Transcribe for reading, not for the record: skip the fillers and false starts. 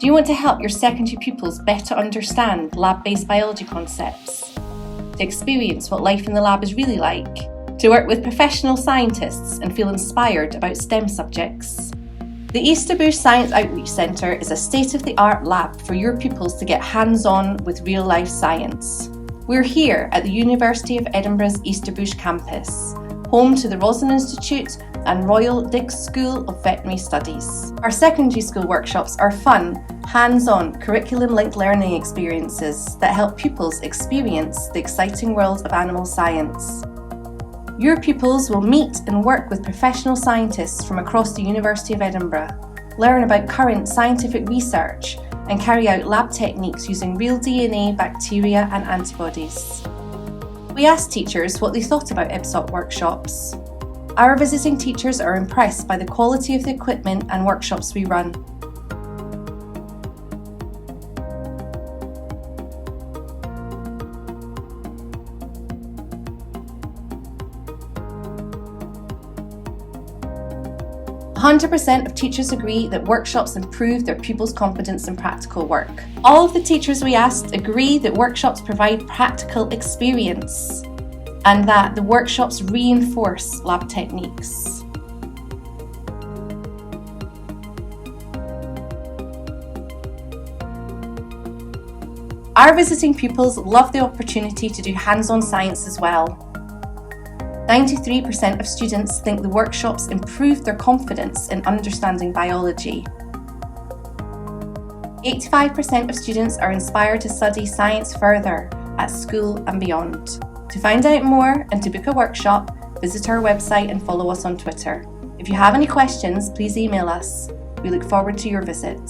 Do you want to help your secondary pupils better understand lab-based biology concepts? To experience what life in the lab is really like? To work with professional scientists and feel inspired about STEM subjects? The Easterbush Science Outreach Centre is a state-of-the-art lab for your pupils to get hands-on with real-life science. We're here at the University of Edinburgh's Easterbush campus, home to the Roslin Institute and Royal Dix School of Veterinary Studies. Our secondary school workshops are fun, hands-on, curriculum-linked learning experiences that help pupils experience the exciting world of animal science. Your pupils will meet and work with professional scientists from across the University of Edinburgh, learn about current scientific research, and carry out lab techniques using real DNA, bacteria, and antibodies. We asked teachers what they thought about EBSOC workshops. Our visiting teachers are impressed by the quality of the equipment and workshops we run. "100% of teachers agree that workshops improve their pupils' confidence in practical work. All of the teachers we asked agree that workshops provide practical experience and that the workshops reinforce lab techniques." Our visiting pupils love the opportunity to do hands-on science as well. 93% of students think the workshops improved their confidence in understanding biology. 85% of students are inspired to study science further at school and beyond. To find out more and to book a workshop, visit our website and follow us on Twitter. If you have any questions, please email us. We look forward to your visit.